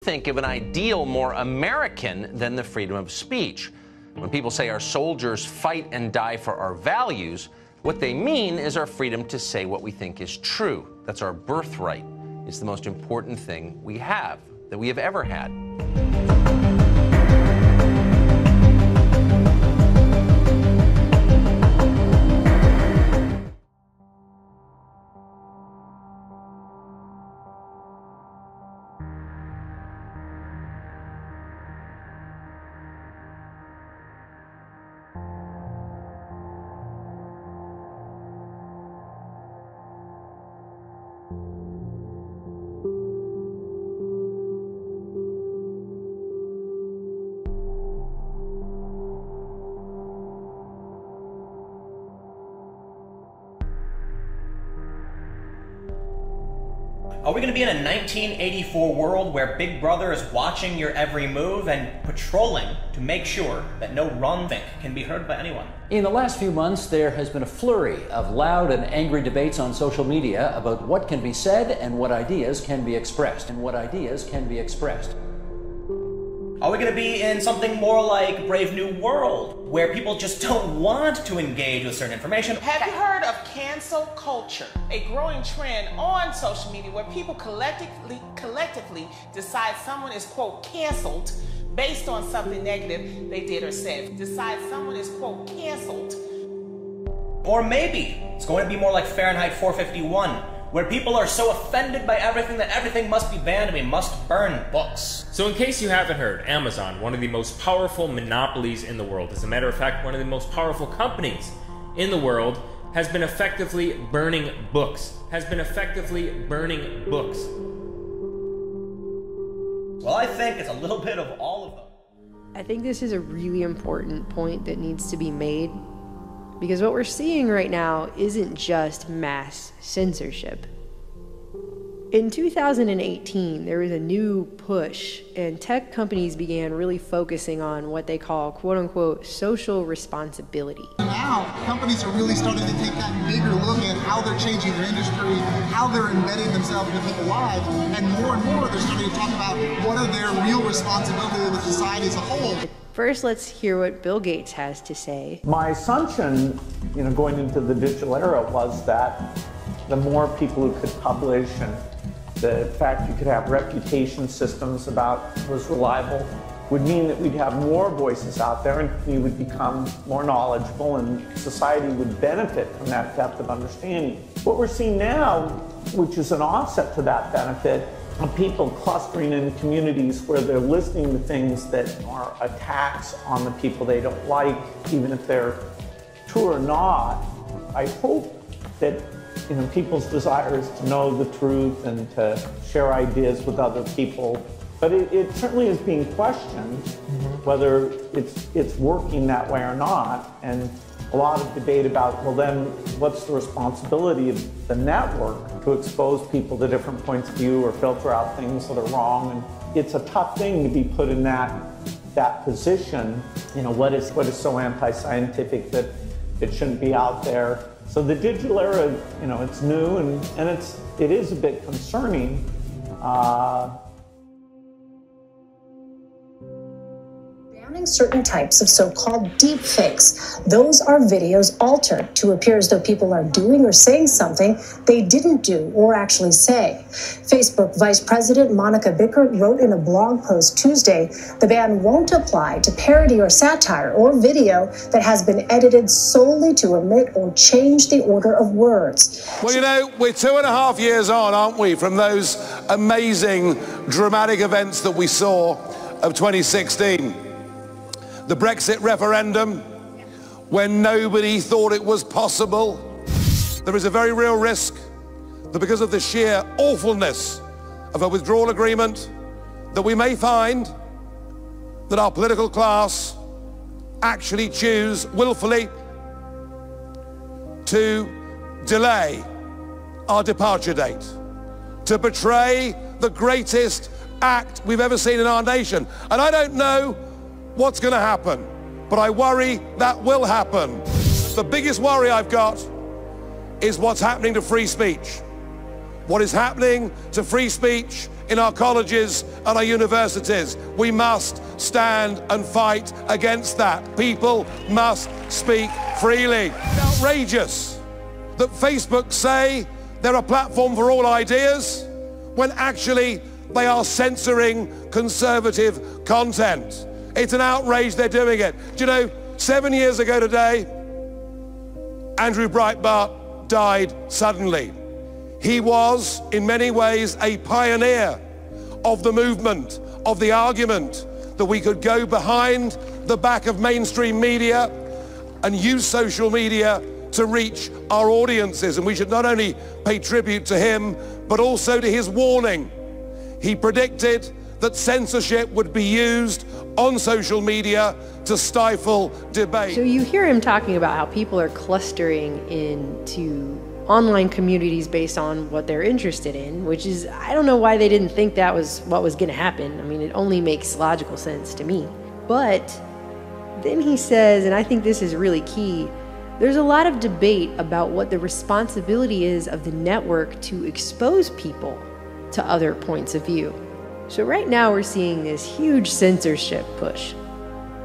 think of an ideal more American than the freedom of speech. When people say our soldiers fight and die for our values, what they mean is our freedom to say what we think is true. That's our birthright. It's the most important thing we have, that we have ever had. Are we going to be in a 1984 world where Big Brother is watching your every move and patrolling to make sure that no wrong think can be heard by anyone? In the last few months, there has been a flurry of loud and angry debates on social media about what can be said and what ideas can be expressed. Are we going to be in something more like Brave New World, where people just don't want to engage with certain information? Have you heard of cancel culture? A growing trend on social media where people collectively decide someone is, quote, canceled based on something negative they did or said. Decide someone is, quote, canceled. Or maybe it's going to be more like Fahrenheit 451, where people are so offended by everything that everything must be banned and we must burn books. So in case you haven't heard, Amazon, one of the most powerful monopolies in the world, as a matter of fact, one of the most powerful companies in the world, has been effectively burning books. Well, I think it's a little bit of all of them. I think this is a really important point that needs to be made, because what we're seeing right now isn't just mass censorship. In 2018, there was a new push, and tech companies began really focusing on what they call, quote-unquote, social responsibility. Now, companies are really starting to take that bigger look at how they're changing their industry, how they're embedding themselves into people's lives, and more they're starting to talk about what are their real responsibilities with society as a whole. First, let's hear what Bill Gates has to say. My assumption, going into the digital era was that the more people who could publish and the fact you could have reputation systems about what was reliable would mean that we'd have more voices out there and we would become more knowledgeable and society would benefit from that depth of understanding. What we're seeing now, which is an offset to that benefit, of people clustering in communities where they're listening to things that are attacks on the people they don't like, even if they're true or not. I hope that people's desire is to know the truth and to share ideas with other people, but it certainly is being questioned whether it's working that way or not, and a lot of debate about, well then, what's the responsibility of the network to expose people to different points of view or filter out things that are wrong, and it's a tough thing to be put in that position. What is so anti-scientific that it shouldn't be out there? So the digital era, it's new and it is a bit concerning. Banning certain types of so-called deep fakes. Those are videos altered to appear as though people are doing or saying something they didn't do or actually say. Facebook Vice President Monica Bickert wrote in a blog post Tuesday, the ban won't apply to parody or satire or video that has been edited solely to omit or change the order of words. Well, we're 2.5 years on, aren't we, from those amazing, dramatic events that we saw of 2016. The Brexit referendum, when nobody thought it was possible. There is a very real risk that because of the sheer awfulness of a withdrawal agreement, that we may find that our political class actually choose willfully to delay our departure date, to betray the greatest act we've ever seen in our nation. And I don't know what's going to happen, but I worry that will happen. The biggest worry I've got is what's happening to free speech. What is happening to free speech in our colleges and our universities. We must stand and fight against that. People must speak freely. It's outrageous that Facebook say they're a platform for all ideas when actually they are censoring conservative content. It's an outrage they're doing it. Do you know, 7 years ago today, Andrew Breitbart died suddenly. He was, in many ways, a pioneer of the movement, of the argument that we could go behind the back of mainstream media and use social media to reach our audiences. And we should not only pay tribute to him, but also to his warning. He predicted that censorship would be used on social media to stifle debate. So you hear him talking about how people are clustering into online communities based on what they're interested in, which is, I don't know why they didn't think that was what was going to happen. I mean, it only makes logical sense to me. But then he says, and I think this is really key, there's a lot of debate about what the responsibility is of the network to expose people to other points of view. So right now we're seeing this huge censorship push.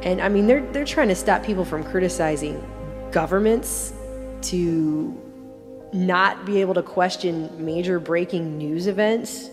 And I mean, they're trying to stop people from criticizing governments, to not be able to question major breaking news events,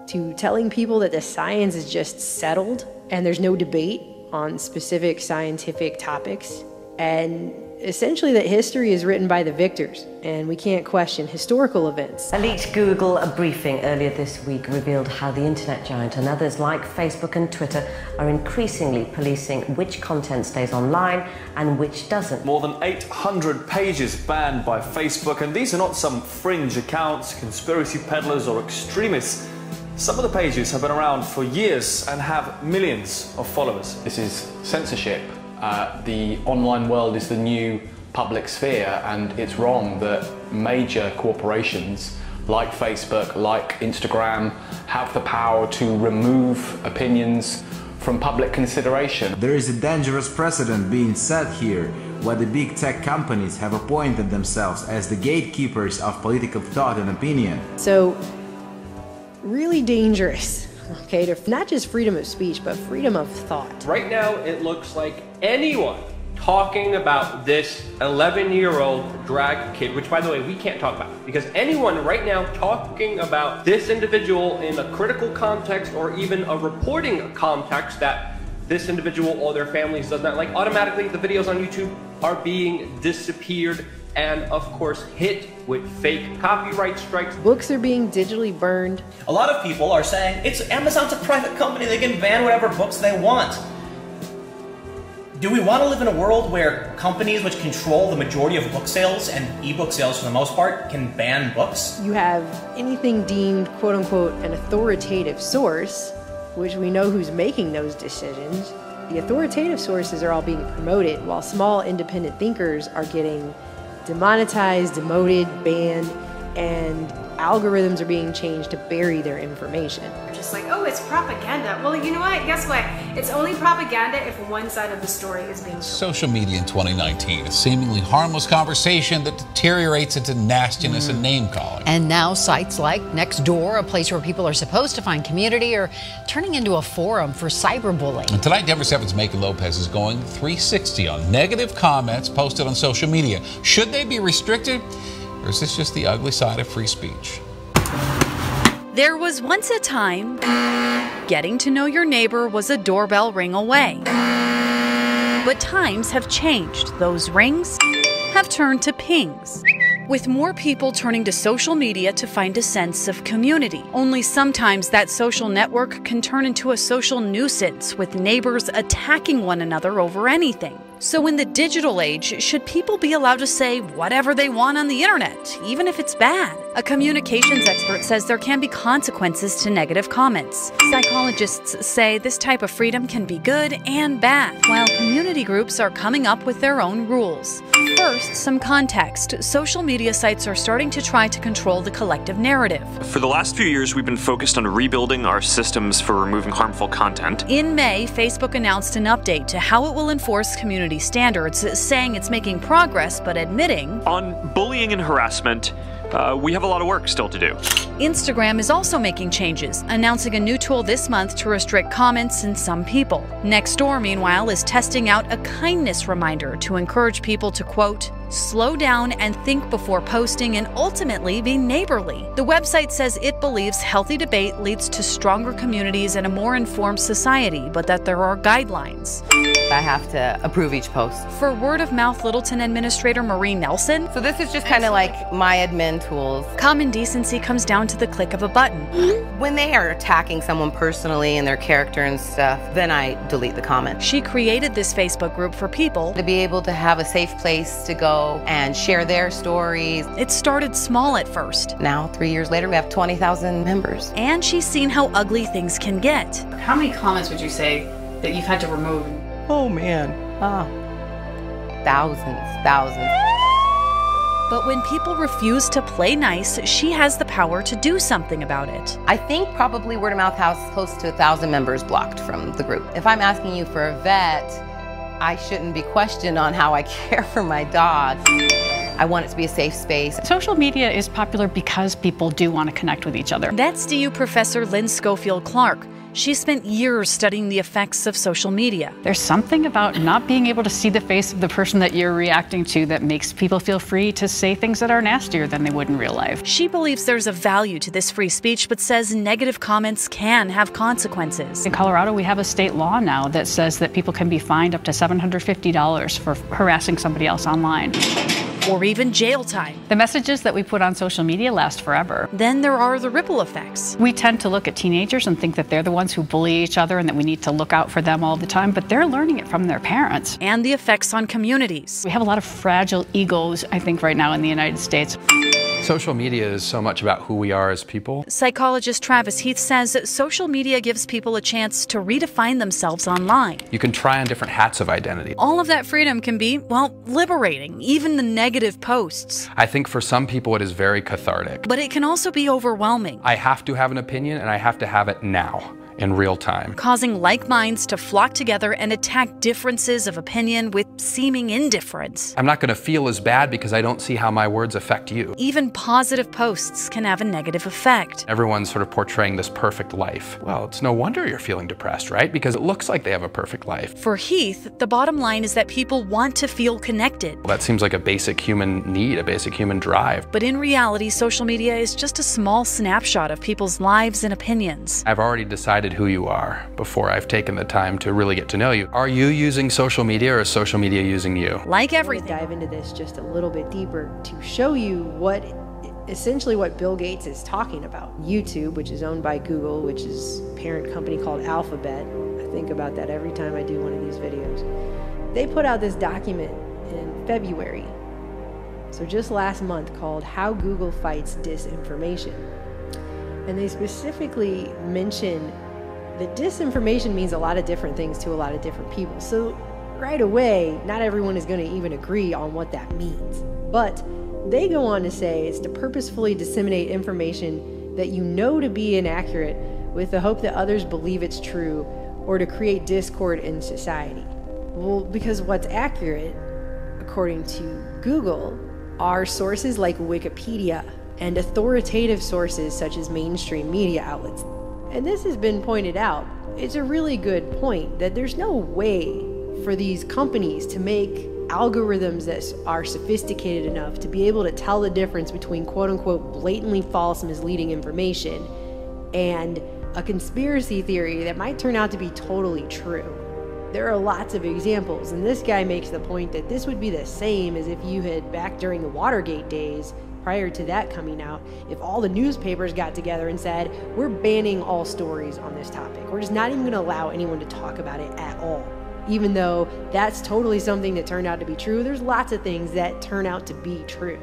to telling people that the science is just settled and there's no debate on specific scientific topics, and essentially that history is written by the victors and we can't question historical events. A leaked Google briefing earlier this week revealed how the internet giant and others like Facebook and Twitter are increasingly policing which content stays online and which doesn't. More than 800 pages banned by Facebook, and these are not some fringe accounts, conspiracy peddlers or extremists. Some of the pages have been around for years and have millions of followers. This is censorship. The online world is the new public sphere, and it's wrong that major corporations like Facebook, like Instagram, have the power to remove opinions from public consideration. There is a dangerous precedent being set here, where the big tech companies have appointed themselves as the gatekeepers of political thought and opinion. So, really dangerous. Okay, to not just freedom of speech, but freedom of thought. Right now, it looks like anyone talking about this 11-year-old drag kid, which, by the way, we can't talk about, because anyone right now talking about this individual in a critical context or even a reporting context that this individual or their families does not like, automatically the videos on YouTube are being disappeared and, of course, hit with fake copyright strikes. Books are being digitally burned. A lot of people are saying, Amazon's a private company, they can ban whatever books they want. Do we want to live in a world where companies which control the majority of book sales and ebook sales for the most part can ban books? You have anything deemed, quote unquote, an authoritative source, which we know who's making those decisions. The authoritative sources are all being promoted, while small independent thinkers are getting demonetized, demoted, banned, and algorithms are being changed to bury their information. Just like, oh, it's propaganda. Well, you know what? Guess what? It's only propaganda if one side of the story is being told. Social media in 2019, a seemingly harmless conversation that deteriorates into nastiness and name-calling. And now sites like Nextdoor, a place where people are supposed to find community, are turning into a forum for cyberbullying. And tonight, Denver 7's Macon Lopez is going 360 on negative comments posted on social media. Should they be restricted? Or is this just the ugly side of free speech? There was once a time getting to know your neighbor was a doorbell ring away. But times have changed. Those rings have turned to pings, with more people turning to social media to find a sense of community. Only sometimes that social network can turn into a social nuisance, with neighbors attacking one another over anything. So in the digital age, should people be allowed to say whatever they want on the internet, even if it's bad? A communications expert says there can be consequences to negative comments. Psychologists say this type of freedom can be good and bad, while community groups are coming up with their own rules. First, some context. Social media sites are starting to try to control the collective narrative. For the last few years, we've been focused on rebuilding our systems for removing harmful content. In May, Facebook announced an update to how it will enforce community standards, saying it's making progress, but admitting on bullying and harassment, we have a lot of work still to do. Instagram is also making changes, announcing a new tool this month to restrict comments in some people. Nextdoor, meanwhile, is testing out a kindness reminder to encourage people to, quote, slow down and think before posting and ultimately be neighborly. The website says it believes healthy debate leads to stronger communities and a more informed society, but that there are guidelines. I have to approve each post. For word-of-mouth Littleton Administrator Marie Nelson, so this is just kind of like my admin tools. Common decency comes down to the click of a button. When they are attacking someone personally and their character and stuff, then I delete the comment. She created this Facebook group for people to be able to have a safe place to go and share their stories. It started small at first. Now, 3 years later, we have 20,000 members. And she's seen how ugly things can get. How many comments would you say that you've had to remove? Oh man, thousands. But when people refuse to play nice, she has the power to do something about it. I think probably word of mouth has close to 1,000 members blocked from the group. If I'm asking you for a vet, I shouldn't be questioned on how I care for my dog. I want it to be a safe space. Social media is popular because people do want to connect with each other. That's DU professor Lynn Schofield Clark. She spent years studying the effects of social media. There's something about not being able to see the face of the person that you're reacting to that makes people feel free to say things that are nastier than they would in real life. She believes there's a value to this free speech, but says negative comments can have consequences. In Colorado, we have a state law now that says that people can be fined up to $750 for harassing somebody else online. Or even jail time. The messages that we put on social media last forever. Then there are the ripple effects. We tend to look at teenagers and think that they're the ones who bully each other and that we need to look out for them all the time, but they're learning it from their parents. And the effects on communities. We have a lot of fragile egos, I think, right now in the United States. Social media is so much about who we are as people. Psychologist Travis Heath says that social media gives people a chance to redefine themselves online. You can try on different hats of identity. All of that freedom can be, well, liberating, even the negative posts. I think for some people it is very cathartic. But it can also be overwhelming. I have to have an opinion and I have to have it now. In real time. Causing like minds to flock together and attack differences of opinion with seeming indifference. I'm not going to feel as bad because I don't see how my words affect you. Even positive posts can have a negative effect. Everyone's sort of portraying this perfect life. Well, it's no wonder you're feeling depressed, right? Because it looks like they have a perfect life. For Heath, the bottom line is that people want to feel connected. Well, that seems like a basic human need, a basic human drive. But in reality, social media is just a small snapshot of people's lives and opinions. I've already decided who you are before I've taken the time to really get to know you. Are you using social media or is social media using you? Like everything. I'm gonna dive into this just a little bit deeper to show you essentially what Bill Gates is talking about. YouTube, which is owned by Google, which is a parent company called Alphabet. I think about that every time I do one of these videos. They put out this document in February, so just last month, called How Google Fights Disinformation. And they specifically mention that disinformation means a lot of different things to a lot of different people. So right away, not everyone is going to even agree on what that means. But they go on to say it's to purposefully disseminate information that you know to be inaccurate with the hope that others believe it's true, or to create discord in society. Well, because what's accurate, according to Google, are sources like Wikipedia and authoritative sources such as mainstream media outlets. And this has been pointed out. It's a really good point that there's no way for these companies to make algorithms that are sophisticated enough to be able to tell the difference between quote-unquote blatantly false, misleading information and a conspiracy theory that might turn out to be totally true. There are lots of examples, and this guy makes the point that this would be the same as if you had, back during the Watergate days, prior to that coming out, if all the newspapers got together and said, we're banning all stories on this topic. We're just not even going to allow anyone to talk about it at all. Even though that's totally something that turned out to be true, there's lots of things that turn out to be true.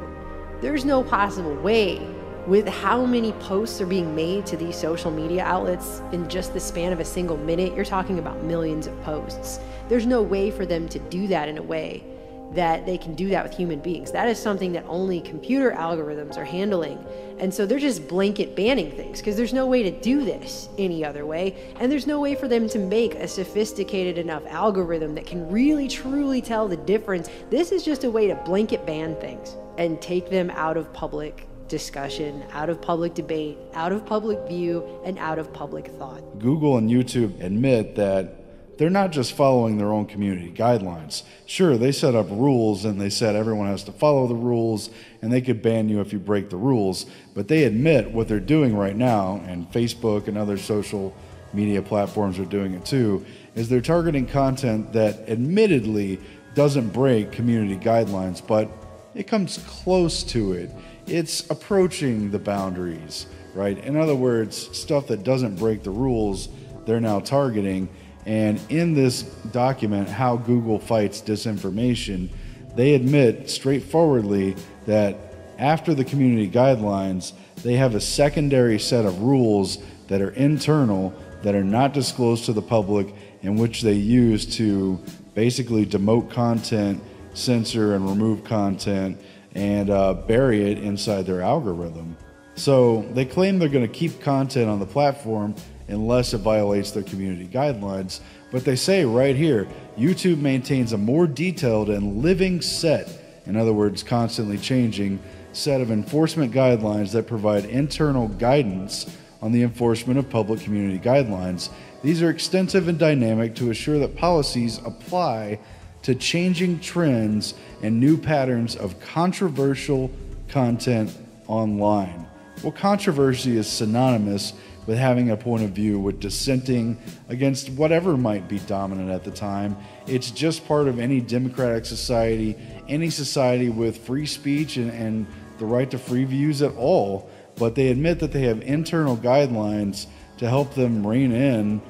There's no possible way, with how many posts are being made to these social media outlets in just the span of a single minute, you're talking about millions of posts. There's no way for them to do that in a way that they can do that with human beings. That is something that only computer algorithms are handling. And so they're just blanket banning things because there's no way to do this any other way. And there's no way for them to make a sophisticated enough algorithm that can really truly tell the difference. This is just a way to blanket ban things and take them out of public discussion, out of public debate, out of public view, and out of public thought. Google and YouTube admit that they're not just following their own community guidelines. Sure, they set up rules and they said everyone has to follow the rules and they could ban you if you break the rules, but they admit what they're doing right now, and Facebook and other social media platforms are doing it too, is they're targeting content that admittedly doesn't break community guidelines, but it comes close to it. It's approaching the boundaries, right? In other words, stuff that doesn't break the rules, they're now targeting. And in this document, How Google Fights Disinformation, they admit straightforwardly that after the community guidelines, they have a secondary set of rules that are internal, that are not disclosed to the public, in which they use to basically demote content, censor and remove content, and bury it inside their algorithm. So they claim they're going to keep content on the platform unless it violates their community guidelines, but they say right here, YouTube maintains a more detailed and living set, in other words, constantly changing, set of enforcement guidelines that provide internal guidance on the enforcement of public community guidelines. These are extensive and dynamic to assure that policies apply to changing trends and new patterns of controversial content online. Well, controversy is synonymous with having a point of view, with dissenting against whatever might be dominant at the time. It's just part of any democratic society, any society with free speech and the right to free views at all. But they admit that they have internal guidelines to help them rein in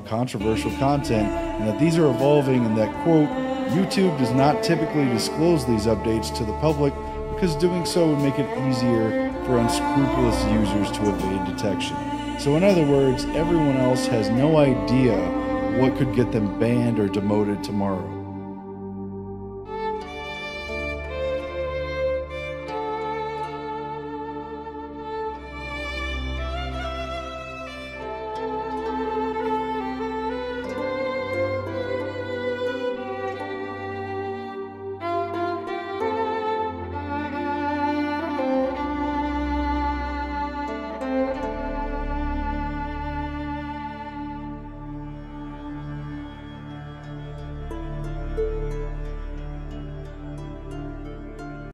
controversial content, and that these are evolving, and that, quote, YouTube does not typically disclose these updates to the public because doing so would make it easier for unscrupulous users to evade detection. So in other words, everyone else has no idea what could get them banned or demoted tomorrow.